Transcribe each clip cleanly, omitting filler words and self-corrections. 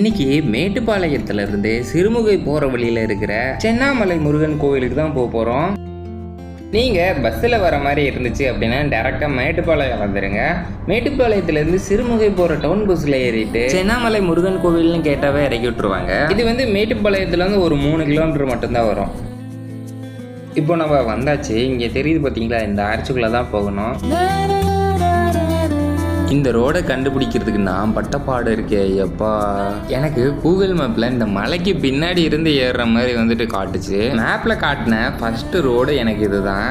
இன்னைக்கு மேட்டுப்பாளையத்துல இருந்து சிறுமுகை போற வழியில இருக்கிற சென்னாமலை முருகன் கோவிலுக்கு தான் போறோம். நீங்க பஸ்ஸில் வர மாதிரி இருந்துச்சு அப்படின்னா டேரெக்டாக மேட்டுப்பாளையம் வந்துடுங்க. மேட்டுப்பாளையத்துலேருந்து சிறுமுகை போகிற டவுன் பஸ்ஸில் ஏறிட்டு சென்னாமலை முருகன் கோவில்னு கேட்டாவே இறக்கி விட்டுருவாங்க. இது வந்து மேட்டுப்பாளையத்துலேருந்து ஒரு 3 கிலோமீட்டர் மட்டும்தான் வரும். இப்போ நம்ம வந்தாச்சு. இங்கே தெரியுது பார்த்தீங்களா, இந்த ஆர்ச்சுக்குள்ளே தான் போகணும். இந்த ரோடை கண்டுபிடிக்கிறதுக்கு நான் பட்டப்பாடு இருக்கே எப்பா. எனக்கு கூகுள் மேப்பில் இந்த மலைக்கு பின்னாடி இருந்து ஏறுற மாதிரி வந்துட்டு காட்டுச்சு. மேப்பில் காட்டின ஃபர்ஸ்ட் ரோடு எனக்கு இதுதான்.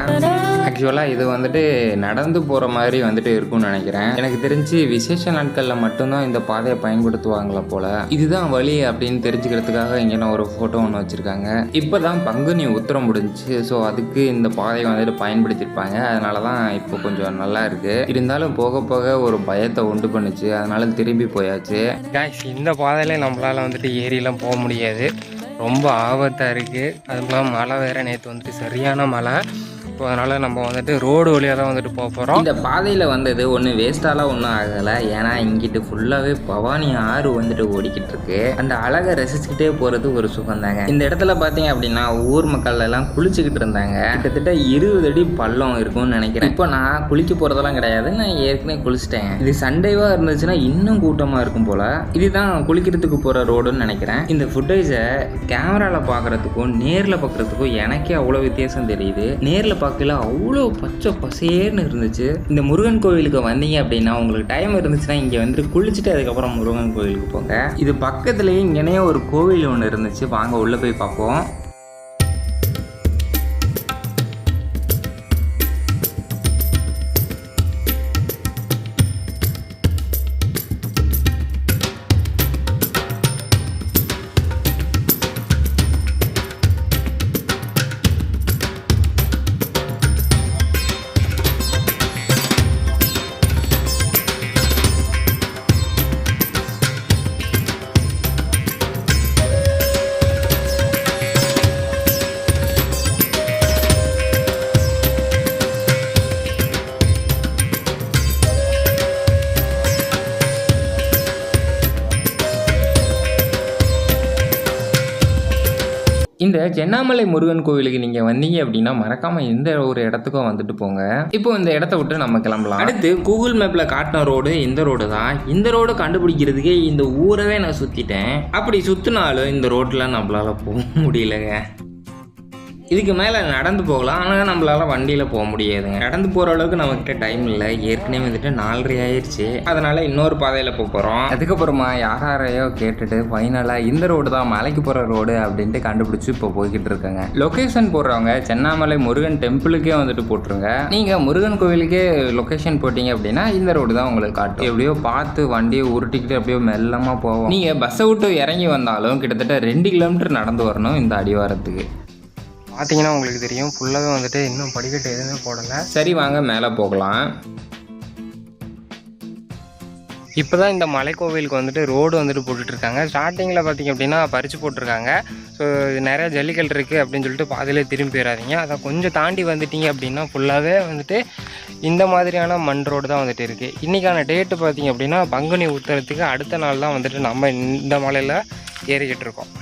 ஆக்சுவலாக இது வந்துட்டு நடந்து போகிற மாதிரி வந்துட்டு இருக்கும்னு நினைக்கிறேன். எனக்கு தெரிஞ்சு விசேஷ நாட்களில் மட்டும்தான் இந்த பாதையை பயன்படுத்துவாங்களா போல. இதுதான் வழி அப்படின்னு தெரிஞ்சுக்கிறதுக்காக இங்கே நான் ஒரு ஃபோட்டோ ஒன்று வச்சுருக்காங்க. இப்போ தான் பங்குனி உத்திரம் முடிஞ்சிச்சு. ஸோ அதுக்கு இந்த பாதையை வந்துட்டு பயன்படுத்தியிருப்பாங்க. அதனால தான் இப்போ கொஞ்சம் நல்லா இருக்குது. இருந்தாலும் போக போக ஒரு பயத்தை உண்டு பண்ணுச்சு. அதனால திரும்பி போயாச்சு. இந்த பாதையில நம்மளால் வந்துட்டு ஏரியெல்லாம் போக முடியாது, ரொம்ப ஆபத்தாக இருக்குது. அதுவும் இல்லாமல் மழை வேறு, நேற்று வந்துட்டு சரியான மழை. இப்போ அதனால் நம்ம வந்துட்டு ரோடு வழியாக தான் வந்துட்டு போக போகிறோம். இந்த பாதையில் வந்தது ஒன்றும் வேஸ்ட்டாலாம் ஒன்றும் ஆகலை. ஏன்னா இங்கிட்டு ஃபுல்லாகவே பவானி ஆறு வந்துட்டு ஓடிக்கிட்டு இருக்கு. அந்த அழகை ரசிச்சுக்கிட்டே போகிறது ஒரு சுகந்தாங்க. இந்த இடத்துல பார்த்தீங்க அப்படின்னா ஊர் மக்கள் எல்லாம் குளிச்சுக்கிட்டு இருந்தாங்க. கிட்டத்தட்ட 20 அடி பள்ளம் இருக்கும்னு நினைக்கிறேன். இப்போ நான் குளிக்க போகிறதெல்லாம் கிடையாது, நான் ஏற்கனவே குளிச்சிட்டேன். இது சண்டேவாக இருந்துச்சுன்னா இன்னும் கூட்டமாக இருக்கும் போல். இதுதான் குளிக்கிறதுக்கு போகிற ரோடுன்னு நினைக்கிறேன். இந்த ஃபுட்டேஜை கேமராவில் பார்க்குறதுக்கும் நேரில் பார்க்குறதுக்கும் எனக்கே அவ்வளோ வித்தியாசம் தெரியுது. நேரில் பார்க்கல அவ்வளோ பச்சை பசேர்னு இருந்துச்சு. இந்த முருகன் கோவிலுக்கு வந்தீங்க அப்படின்னா உங்களுக்கு டைம் இருந்துச்சுன்னா இங்கே வந்துட்டு குளிச்சுட்டு அதுக்கப்புறம் முருகன் கோவிலுக்கு போங்க. இது பக்கத்துலேயே இங்கேனே ஒரு கோவில் ஒன்று இருந்துச்சு. வாங்க உள்ளே போய் பார்ப்போம். இந்த சென்னாமலை முருகன் கோவிலுக்கு நீங்கள் வந்தீங்க அப்படின்னா மறக்காமல் இந்த ஒரு இடத்துக்கும் வந்துட்டு போங்க. இப்போ இந்த இடத்த விட்டு நம்ம கிளம்பலாம். அடுத்து கூகுள் மேப்பில் காட்டின ரோடு இந்த ரோடு தான். இந்த ரோடு கண்டுபிடிக்கிறதுக்கே இந்த ஊரவே நான் சுற்றிட்டேன். அப்படி சுற்றினாலும் இந்த ரோட்டில் நம்மளால் போக முடியலங்க. இதுக்கு மேலே நடந்து போகலாம், ஆனால் நம்மளால் வண்டியில் போக முடியாதுங்க. நடந்து போகிற அளவுக்கு நம்மக்கிட்ட டைம் இல்லை. ஏற்கனவே வந்துட்டு 4:30 ஆயிடுச்சு. அதனால் இன்னொரு பாதையில் போகிறோம். அதுக்கப்புறமா யாரையோ கேட்டுட்டு ஃபைனலாக இந்த ரோடு தான் மலைக்கு போகிற ரோடு அப்படின்ட்டு கண்டுபிடிச்சி இப்போ போய்கிட்டு இருக்காங்க. லொக்கேஷன் போடுறவங்க சென்னாமலை முருகன் டெம்பிளுக்கே வந்துட்டு போட்டுருங்க. நீங்கள் முருகன் கோவிலுக்கே லொக்கேஷன் போட்டிங்க அப்படின்னா இந்த ரோடு தான் உங்களுக்கு காட்டும். எப்படியோ பார்த்து வண்டியை உருட்டிக்கிட்டு அப்படியோ மெல்லமாக போவோம். நீங்கள் பஸ்ஸை விட்டு இறங்கி வந்தாலும் கிட்டத்தட்ட 2 கிலோமீட்டர் நடந்து வரணும் இந்த அடிவாரத்துக்கு. பார்த்தீங்கன்னா உங்களுக்கு தெரியும், ஃபுல்லாகவே வந்துட்டு இன்னும் படிக்கட்டு எதுவுமே போடலை. சரி வாங்க மேலே போகலாம். இப்போ தான் இந்த மலைக்கோவிலுக்கு வந்துட்டு ரோடு வந்துட்டு போட்டுட்ருக்காங்க. ஸ்டார்டிங்கில் பார்த்திங்க அப்படின்னா பறித்து போட்டிருக்காங்க. ஸோ நிறையா ஜல்லிக்கல் இருக்குது அப்படின்னு சொல்லிட்டு பாதியிலே திரும்பி போயிடாதீங்க. அதை கொஞ்சம் தாண்டி வந்துட்டீங்க அப்படின்னா ஃபுல்லாகவே வந்துட்டு இந்த மாதிரியான மண் ரோடு தான் வந்துட்டு இருக்குது. இன்றைக்கான டேட்டு பார்த்திங்க அப்படின்னா பங்குனி உத்திரத்துக்கு அடுத்த நாள் தான் வந்துட்டு நம்ம இந்த மலையில் ஏறிக்கிட்டு இருக்கோம்.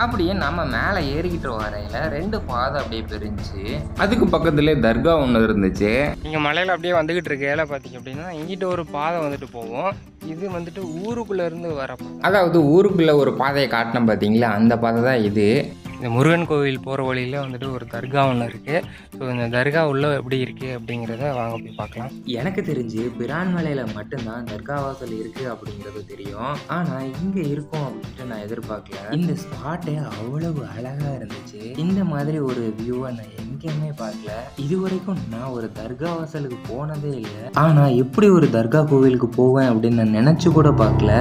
அப்படியே நம்ம மேலே ஏறிக்கிட்டு வரையில் 2 பாதை அப்படியே பிரிஞ்சு அதுக்கு பக்கத்துலேயே தர்கா ஒன்று இருந்துச்சு. நீங்கள் மலையில் அப்படியே வந்துக்கிட்டு இருக்கையில பார்த்தீங்க அப்படின்னா இங்கிட்ட ஒரு பாதை வந்துட்டு போவோம். இது வந்துட்டு ஊருக்குள்ளேருந்து வர, அதாவது ஊருக்குள்ளே ஒரு பாதையை காட்டினோம் பார்த்தீங்களா, அந்த பாதை தான் இது. இந்த முருகன் கோவில் போகிற வழியில் வந்துட்டு ஒரு தர்கா ஒன்று இருக்குது. ஸோ இந்த தர்கா உள்ளே எப்படி இருக்குது அப்படிங்கிறத வாங்க போய் பார்க்கலாம். எனக்கு தெரிஞ்சு பிரான்மலையில் மட்டும்தான் தர்கா வாசல் இருக்குது அப்படிங்கிறது தெரியும். ஆனால் இங்கே இருக்கும் அப்படின்ட்டு நான் எதிர்பார்க்கல. இந்த ஸ்பாட்டே அவ்வளவு அழகாக இருந்துச்சு. இந்த மாதிரி ஒரு வியூவை நான் எங்கேயுமே பார்க்கல. இது வரைக்கும் நான் ஒரு தர்கா வாசலுக்கு போனதே இல்லை. ஆனால் எப்படி ஒரு தர்கா கோவிலுக்கு போவேன் அப்படின்னு நான் நினச்சி கூட பார்க்கல.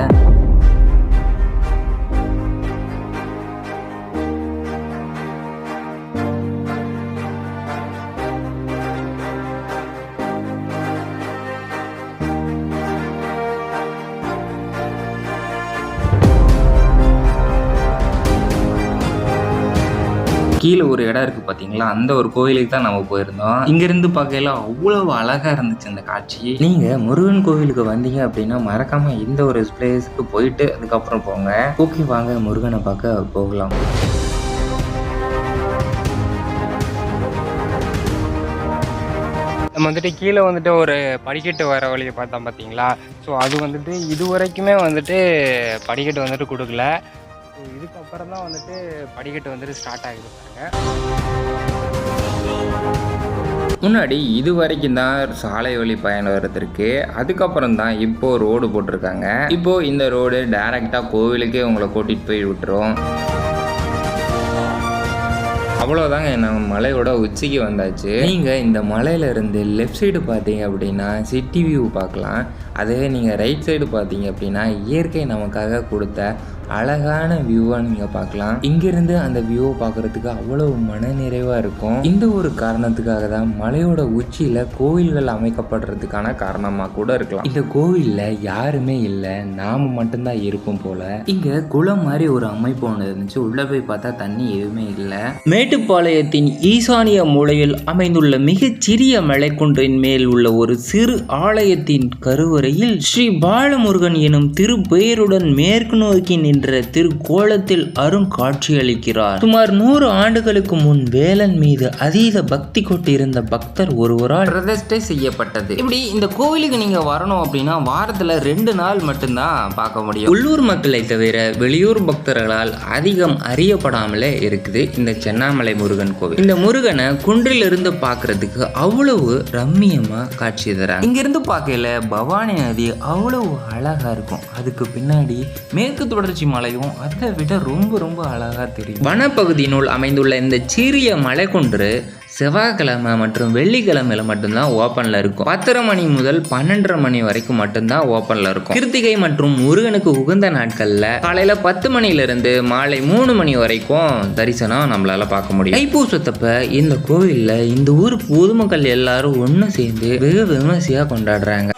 கீழே ஒரு இடம் இருக்கு பாத்தீங்களா, அந்த ஒரு கோயிலுக்கு தான் நம்ம போயிருந்தோம். இங்க இருந்து பார்க்கையில அவ்வளவு அழகா இருந்துச்சு அந்த காட்சி. நீங்க முருகன் கோவிலுக்கு வந்தீங்க அப்படின்னா மறக்காம இந்த ஒரு பிளேஸ்க்கு போயிட்டு அதுக்கப்புறம் போங்க. ஓகே, வாங்க முருகனை பார்க்க போகலாம். நம்ம வந்துட்டு கீழே வந்துட்டு ஒரு படிக்கட்டு வர வழியை பார்த்தோம் பார்த்தீங்களா. ஸோ அது வந்துட்டு இது வரைக்குமே வந்துட்டு படிக்கட்டு வந்துட்டு கொடுக்கல. ஸோ இதுக்கப்புறம் தான் வந்துட்டு படிக்கட்டு வந்துட்டு ஸ்டார்ட் ஆகிது பாருங்க. முன்னாடி இது வரைக்கும் தான் சாலை வழி பயணம் வர்றதுக்கு, அதுக்கப்புறம் தான் இப்போ ரோடு போட்டிருக்காங்க. இப்போ இந்த ரோடு டைரக்டா கோவிலுக்கே உங்களை கூட்டிட்டு போய் விட்டுரும். அவ்வளோதாங்க, நம்ம மலையோட உச்சிக்கு வந்தாச்சு. நீங்கள் இந்த மலையில இருந்து லெஃப்ட் சைடு பார்த்தீங்க அப்படின்னா சிட்டி வியூ பார்க்கலாம். அதே நீங்கள் ரைட் சைடு பார்த்தீங்க அப்படின்னா இயற்கை நமக்காக கொடுத்த அழகான வியூவாக நீங்கள் பார்க்கலாம். இங்கிருந்து அந்த வியூவை பார்க்குறதுக்கு அவ்வளவு மன நிறைவாக இருக்கும். இந்த ஒரு காரணத்துக்காக தான் மலையோட உச்சியில் கோவில்கள் அமைக்கப்படுறதுக்கான காரணமாக கூட இருக்கலாம். இந்த கோவிலில் யாருமே இல்லை, நாம மட்டும்தான் இருப்போம் போல. இங்கே குளம் மாதிரி ஒரு அமைப்பு ஒன்று இருந்துச்சு. உள்ளே போய் பார்த்தா தண்ணி எதுவுமே இல்லை. மேட்டுப்பாளையத்தின் ஈசானிய மூலையில் அமைந்துள்ள மிகச் சிறிய மலைக்குன்றின் மேல் உள்ள ஒரு சிறு ஆலயத்தின் கருவறையில் ஸ்ரீ பாலமுருகன் எனும் திருப்பெயருடன் மேற்கு நோக்கி நின்ற திருக்கோலத்தில் அருங்காட்சியளிக்கிறார். சுமார் 100 ஆண்டுகளுக்கு முன் வேலன் மீது அதீத பக்தி கொண்டிருந்த பக்தர் ஒருவரால் பிரதிஷ்டை செய்யப்பட்டது. இப்படி இந்த கோவிலுக்கு நீங்க வரணும் அப்படின்னா வாரத்துல 2 நாள் மட்டும்தான் பார்க்க முடியும். உள்ளூர் மக்களை தவிர வெளியூர் பக்தர்களால் அதிகம் அறியப்படாமலே இருக்குது இந்த சென்னாமலை முருகன் கோவில். இந்த முருகனை குன்றிலிருந்து பார்க்கறதுக்கு அவ்வளவு ரம்மியமா காட்சி தராங்க. இங்கிருந்து பார்க்கல பவானி நதி அவ்வளவு அழகா இருக்கும். அதுக்கு பின்னாடி மேற்கு தொடர்ச்சி மலையும் அதை விட ரொம்ப ரொம்ப அழகா தெரியும். வனப்பகுதியினுள் அமைந்துள்ள இந்த சிறிய மலைக்குன்று செவ்வாய்க்கிழமை மற்றும் வெள்ளிக்கிழமையில மட்டும்தான் ஓப்பன்ல இருக்கும். 10:30 மணி முதல் 12:30 மணி வரைக்கும் மட்டும்தான் ஓப்பன்ல இருக்கும். கிருத்திகை மற்றும் முருகனுக்கு உகந்த நாட்கள்ல காலையில 10 மணிலிருந்து மாலை 3 மணி வரைக்கும் தரிசனம் நம்மளால பார்க்க முடியும். தைப்பூசத்தப்ப இந்த கோவில்ல இந்த ஊர் பொதுமக்கள் எல்லாரும் ஒண்ணு சேர்ந்து வெகு விமர்சையா கொண்டாடுறாங்க.